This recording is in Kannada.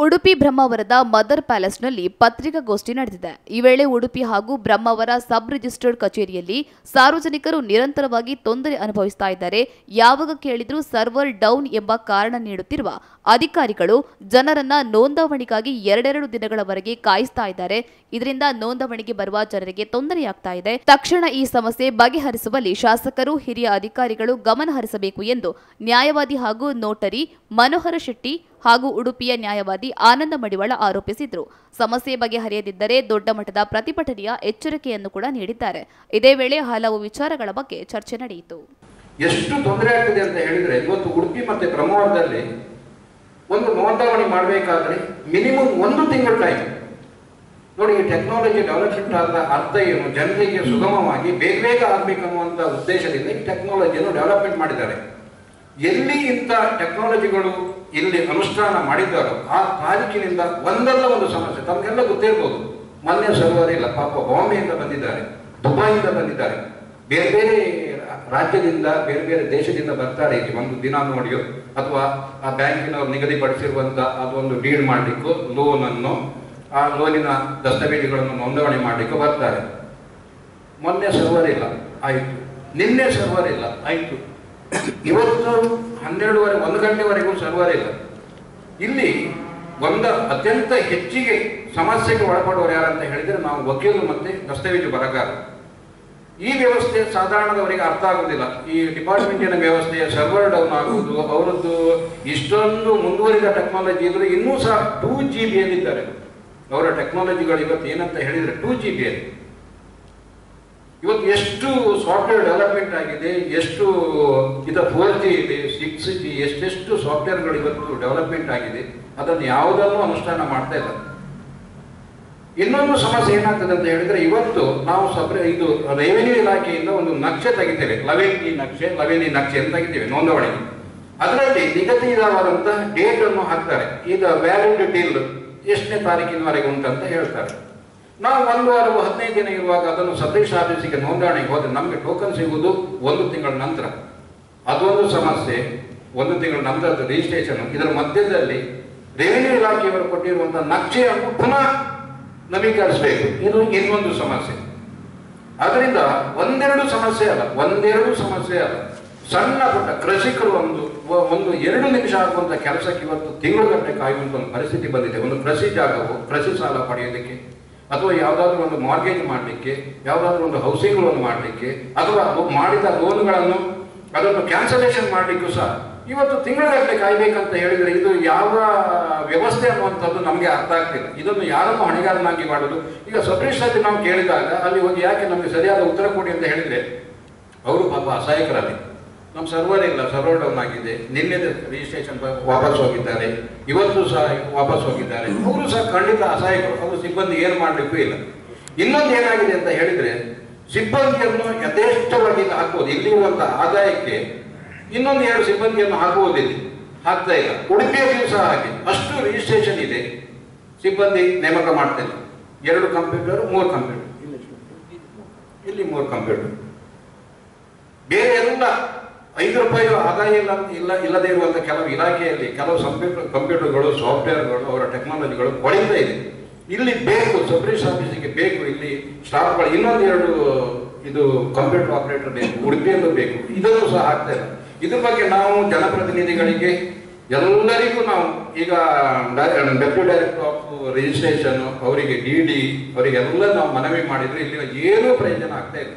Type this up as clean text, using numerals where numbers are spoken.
ಉಡುಪಿ ಬ್ರಹ್ಮಾವರದ ಮದರ್ ಪ್ಯಾಲೇಸ್ನಲ್ಲಿ ಪತ್ರಿಕಾಗೋಷ್ಠಿ ನಡೆದಿದೆ. ಈ ವೇಳೆ ಉಡುಪಿ ಹಾಗೂ ಬ್ರಹ್ಮಾವರ ಸಬ್ ರಿಜಿಸ್ಟರ್ಡ್ ಕಚೇರಿಯಲ್ಲಿ ಸಾರ್ವಜನಿಕರು ನಿರಂತರವಾಗಿ ತೊಂದರೆ ಅನುಭವಿಸ್ತಾ ಇದ್ದಾರೆ. ಯಾವಾಗ ಕೇಳಿದ್ರೂ ಸರ್ವರ್ ಡೌನ್ ಎಂಬ ಕಾರಣ ನೀಡುತ್ತಿರುವ ಅಧಿಕಾರಿಗಳು ಜನರನ್ನ ನೋಂದಾವಣಿಗಾಗಿ ಎರಡೆರಡು ದಿನಗಳವರೆಗೆ ಕಾಯಿಸ್ತಾ ಇದ್ದಾರೆ. ಇದರಿಂದ ನೋಂದಾವಣಿಗೆ ಬರುವ ಜನರಿಗೆ ತೊಂದರೆಯಾಗ್ತಾ ಇದೆ. ತಕ್ಷಣ ಈ ಸಮಸ್ಯೆ ಬಗೆಹರಿಸುವಲ್ಲಿ ಶಾಸಕರು, ಹಿರಿಯ ಅಧಿಕಾರಿಗಳು ಗಮನ ಹರಿಸಬೇಕು ಎಂದು ನ್ಯಾಯವಾದಿ ಹಾಗೂ ನೋಟರಿ ಮನೋಹರ ಶೆಟ್ಟಿ ಹಾಗೂ ಉಡುಪಿಯ ನ್ಯಾಯವಾದಿ ಆನಂದ ಮಡಿವಾಳ ಆರೋಪಿಸಿದ್ರು. ಸಮಸ್ಯೆ ಬಗೆಹರಿಯದಿದ್ದರೆ ದೊಡ್ಡ ಮಟ್ಟದ ಪ್ರತಿಭಟನೆಯ ಎಚ್ಚರಿಕೆಯನ್ನು ಕೂಡ ನೀಡಿದ್ದಾರೆ. ಇದೇ ವೇಳೆ ಹಲವು ವಿಚಾರಗಳ ಬಗ್ಗೆ ಚರ್ಚೆ ನಡೆಯಿತು. ಎಷ್ಟು ತೊಂದರೆ ಆಗ್ತಿದೆ ಅಂತ ಹೇಳಿದ್ರೆ, ಇವತ್ತು ಉಡುಪಿ ಮತ್ತೆ ಬ್ರಹ್ಮಾವರದಲ್ಲಿ ಒಂದು ನೋಂದಾವಣಿ ಮಾಡಬೇಕಾದ್ರೆ ಮಿನಿಮಮ್ 1 ತಿಂಗಳ ಟೈಮ್. ನೋಡಿ, ಈ ಟೆಕ್ನಾಲಜಿ ಡೆವಲಪ್ಮೆಂಟ್ ಆದ ಅರ್ಥ ಏನು? ಜನರಿಗೆ ಸುಗಮವಾಗಿ ಬೇಗ ಆಗಬೇಕನ್ನುವಂಥ ಉದ್ದೇಶದಿಂದ ಈ ಟೆಕ್ನಾಲಜಿಯನ್ನು ಡೆವಲಪ್ಮೆಂಟ್ ಮಾಡಿದ್ದಾರೆ. ಎಲ್ಲಿ ಇಂಥ ಟೆಕ್ನಾಲಜಿಗಳು ಇಲ್ಲಿ ಅನುಷ್ಠಾನ ಮಾಡಿದ್ದಾರೋ ಆ ತಾರೀಕಿನಿಂದ ಒಂದಲ್ಲ ಒಂದು ಸಮಸ್ಯೆ ತಮಗೆಲ್ಲ ಗೊತ್ತಿರ್ಬೋದು. ಮೊನ್ನೆ ಸರ್ವರ್ ಇಲ್ಲ, ಪಾಪ ಬಾಂಬೆಯಿಂದ ಬಂದಿದ್ದಾರೆ, ದುಬೈಯಿಂದ ಬಂದಿದ್ದಾರೆ, ಬೇರೆ ಬೇರೆ ರಾಜ್ಯದಿಂದ ಬೇರೆ ಬೇರೆ ದೇಶದಿಂದ ಬರ್ತಾರೆ. ಇಲ್ಲಿ ಒಂದು ದಿನ ನೋಡಿಯೋ ಅಥವಾ ಆ ಬ್ಯಾಂಕಿನವ್ರು ನಿಗದಿಪಡಿಸಿರುವಂಥ ಅದೊಂದು ಡೀಲ್ ಮಾಡಲಿಕ್ಕೂ ಲೋನನ್ನು, ಆ ಲೋನಿನ ದಸ್ತಾವೇಜುಗಳನ್ನು ನೋಂದಣಿ ಮಾಡಲಿಕ್ಕೂ ಬರ್ತಾರೆ. ಮೊನ್ನೆ ಸರ್ವರ್ ಇಲ್ಲ ಆಯಿತು, ನಿನ್ನೆ ಸರ್ವರ್ ಇಲ್ಲ ಆಯಿತು, ಇವತ್ತು 12:30 1 ಗಂಟೆವರೆಗೂ ಸರ್ವರ್ ಇಲ್ಲ. ಇಲ್ಲಿ ಒಂದು ಅತ್ಯಂತ ಹೆಚ್ಚಿಗೆ ಸಮಸ್ಯೆಗೆ ಒಳಪಡುವವರು ಯಾರಂತ ಹೇಳಿದರೆ ನಾವು ವಕೀಲರು ಮತ್ತೆ ದಸ್ತಾವೇಜು ಬರಗಾರ. ಈ ವ್ಯವಸ್ಥೆ ಸಾಧಾರಣದವರಿಗೆ ಅರ್ಥ ಆಗುವುದಿಲ್ಲ. ಈ ಡಿಪಾರ್ಟ್ಮೆಂಟಿನ ವ್ಯವಸ್ಥೆಯ ಸರ್ವರ್ ಡೌನ್ ಆಗುವುದು, ಅವರದ್ದು ಇಷ್ಟೊಂದು ಮುಂದುವರಿದ ಟೆಕ್ನಾಲಜಿ ಇದ್ರೆ ಇನ್ನೂ ಸಹ 2 GB ಇದ್ದಾರೆ ಅವರ ಟೆಕ್ನಾಲಜಿಗಳು. ಇವತ್ತು ಏನಂತ ಹೇಳಿದರೆ 2 GB ಇವತ್ತು ಎಷ್ಟು ಸಾಫ್ಟ್ವೇರ್ ಡೆವಲಪ್ಮೆಂಟ್ ಆಗಿದೆ, ಎಷ್ಟು 4G ಇದೆ, 6G, ಎಷ್ಟೆಷ್ಟು ಸಾಫ್ಟ್ವೇರ್ಗಳು ಇವತ್ತು ಡೆವಲಪ್ಮೆಂಟ್ ಆಗಿದೆ. ಅದನ್ನು ಯಾವುದನ್ನು ಅನುಷ್ಠಾನ ಮಾಡ್ತಾ ಇಲ್ಲ. ಇನ್ನೊಂದು ಸಮಸ್ಯೆ ಏನಾಗ್ತದೆ ಅಂತ ಹೇಳಿದ್ರೆ, ಇವತ್ತು ನಾವು ಇದು ರೆವಿನ್ಯೂ ಇಲಾಖೆಯಿಂದ ಒಂದು ನಕ್ಷೆ ತೆಗಿತೇವೆ, 11E ನಕ್ಷೆ ಅಂತ ತೆಗಿತೇವೆ ನೋಂದಣಿಗೆ. ಅದರಲ್ಲಿ ನಿಗದಿತವಾದಂತಹ ಡೇಟ್ ಅನ್ನು ಹಾಕ್ತಾರೆ. ಈಗ ವ್ಯಾಲಿಡ್ ಡೀಲ್ ಎಷ್ಟನೇ ತಾರೀಕಿನವರೆಗೆ ಉಂಟಂತ ಹೇಳ್ತಾರೆ. ನಾವು 1 ವಾರ 15 ದಿನ ಇರುವಾಗ ಅದನ್ನು ಸಬ್ ರಿಜಿಸ್ಟರ್ ಆಫೀಸಿಗೆ ನೋಂದಣಿಗೆ ಹೋದ್ರೆ ನಮಗೆ ಟೋಕನ್ ಸಿಗುವುದು 1 ತಿಂಗಳ ನಂತರ. ಅದೊಂದು ಸಮಸ್ಯೆ. 1 ತಿಂಗಳ ನಂತರದ ರಿಜಿಸ್ಟ್ರೇಷನ್. ಇದರ ಮಧ್ಯದಲ್ಲಿ ರೆವಿನ್ಯೂ ಇಲಾಖೆಯವರು ಕೊಟ್ಟಿರುವಂತಹ ನಕ್ಷೆಯನ್ನು ಪುನಃ ನವೀಕರಿಸಬೇಕು. ಇದು ಇನ್ನೊಂದು ಸಮಸ್ಯೆ. ಅದರಿಂದ ಒಂದೆರಡು ಸಮಸ್ಯೆ ಅಲ್ಲ, ಸಣ್ಣ ಪುಟ್ಟ ಕೃಷಿಕರು ಒಂದು 2 ನಿಮಿಷ ಆಗುವಂತ ಕೆಲಸಕ್ಕೆ ಇವತ್ತು ತಿಂಗಳುಗಟ್ಟಲೆ ಕಾಯುವಂತ ಒಂದು ಪರಿಸ್ಥಿತಿ ಬಂದಿದೆ. ಒಂದು ಕೃಷಿ ಜಾಗವು ಕೃಷಿ ಸಾಲ ಪಡೆಯೋದಕ್ಕೆ, ಅಥವಾ ಯಾವುದಾದ್ರೂ ಒಂದು ಮಾರ್ಗೇಜ್ ಮಾಡಲಿಕ್ಕೆ, ಯಾವುದಾದ್ರೂ ಒಂದು ಹೌಸಿಂಗ್ ಲೋನ್ ಮಾಡಲಿಕ್ಕೆ, ಅಥವಾ ಮಾಡಿದ ಲೋನ್ಗಳನ್ನು ಅದನ್ನು ಕ್ಯಾನ್ಸಲೇಷನ್ ಮಾಡಲಿಕ್ಕೂ ಸಹ ಇವತ್ತು ತಿಂಗಳುಗಟ್ಟಲೆ ಕಾಯ್ಬೇಕಂತ ಹೇಳಿದರೆ ಇದು ಯಾವ ವ್ಯವಸ್ಥೆ ಅನ್ನುವಂಥದ್ದು ನಮಗೆ ಅರ್ಥ ಆಗ್ತಿಲ್ಲ. ಇದನ್ನು ಯಾರನ್ನು ಹೊಣೆಗಾರನಾಗಿ ಮಾಡೋದು? ಈಗ ಸಬ್ ರಿಜಿಸ್ಟ್ರಾರ್ಗೆ ನಾವು ಕೇಳಿದಾಗ ಅಲ್ಲಿ ಹೋಗಿ ಯಾಕೆ ನಮಗೆ ಸರಿಯಾದ ಉತ್ತರ ಕೊಡಿ ಅಂತ ಹೇಳಿದರೆ ಅವರು ಪಾಪ ಅಸಹಾಯಕರಲ್ಲಿ, ನಮ್ಮ ಸರ್ವರ್ ಇಲ್ಲ, ಸರ್ವರ್ ಡೌನ್ ಆಗಿದೆ, ನಿನ್ನೆ ರಿಜಿಸ್ಟ್ರೇಷನ್ ವಾಪಸ್ ಹೋಗಿದ್ದಾರೆ, ಇವತ್ತು ಸಹ ವಾಪಸ್ ಹೋಗಿದ್ದಾರೆ. ಅವರು ಸಹ ಖಂಡಿತ ಅಸಹಾಯಕರು. ಅವರು ಸಿಬ್ಬಂದಿ ಏನು ಮಾಡಲಿಕ್ಕೂ ಇಲ್ಲ. ಇನ್ನೊಂದು ಏನಾಗಿದೆ ಅಂತ ಹೇಳಿದರೆ, ಸಿಬ್ಬಂದಿಯನ್ನು ಯಥೇಷ್ಟವಾಗಿ ಹಾಕುವುದು, ಇಲ್ಲಿರುವಂಥ ಆದಾಯಕ್ಕೆ ಇನ್ನೊಂದು 2 ಸಿಬ್ಬಂದಿಯನ್ನು ಹಾಕುವುದಿಲ್ಲ, ಹಾಕ್ತಾ ಇಲ್ಲ. ಉಡುಪಿಯಲ್ಲಿಯೂ ಸಹ ಹಾಗೆ ಅಷ್ಟು ರಿಜಿಸ್ಟ್ರೇಷನ್ ಇದೆ, ಸಿಬ್ಬಂದಿ ನೇಮಕ ಮಾಡ್ತಾ ಇಲ್ಲ. 2 ಕಂಪ್ಯೂಟರ್ 3 ಕಂಪ್ಯೂಟರ್, ಇಲ್ಲಿ 3 ಕಂಪ್ಯೂಟರ್, ಬೇರೆ ಎಲ್ಲ 5 ರೂಪಾಯಿ ಆದಾಯ ಇಲ್ಲದೇ ಇರುವಂಥ ಕೆಲವು ಇಲಾಖೆಯಲ್ಲಿ ಕೆಲವು ಕಂಪ್ಯೂಟರ್ಗಳು, ಸಾಫ್ಟ್ವೇರ್ಗಳು, ಅವರ ಟೆಕ್ನಾಲಜಿಗಳು ಕೊಳಿತಾ ಇದೆ. ಇಲ್ಲಿ ಬೇಕು, ಸಬ್ ರಿಜಿಸ್ಟರ್ ಆಫೀಸಿಗೆ ಬೇಕು ಇಲ್ಲಿ ಸ್ಟಾಫ್ಗಳು. ಇನ್ನೊಂದು 2 ಕಂಪ್ಯೂಟರ್ ಆಪರೇಟರ್ ಬೇಕು, ಉಡುಪಿಯಲ್ಲೂ ಬೇಕು. ಇದನ್ನು ಸಹ ಆಗ್ತಾ ಇಲ್ಲ. ಇದ್ರ ಬಗ್ಗೆ ನಾವು ಜನಪ್ರತಿನಿಧಿಗಳಿಗೆ ಎಲ್ಲರಿಗೂ ನಾವು ಈಗ ಡೆಪ್ಯೂಟಿ ಡೈರೆಕ್ಟರ್ ಆಫ್ ರಿಜಿಸ್ಟ್ರೇಷನ್ ಅವರಿಗೆ DD ಅವರಿಗೆಲ್ಲ ನಾವು ಮನವಿ ಮಾಡಿದ್ರೆ ಇಲ್ಲಿ ಏನೂ ಪ್ರಯೋಜನ ಆಗ್ತಾ ಇಲ್ಲ.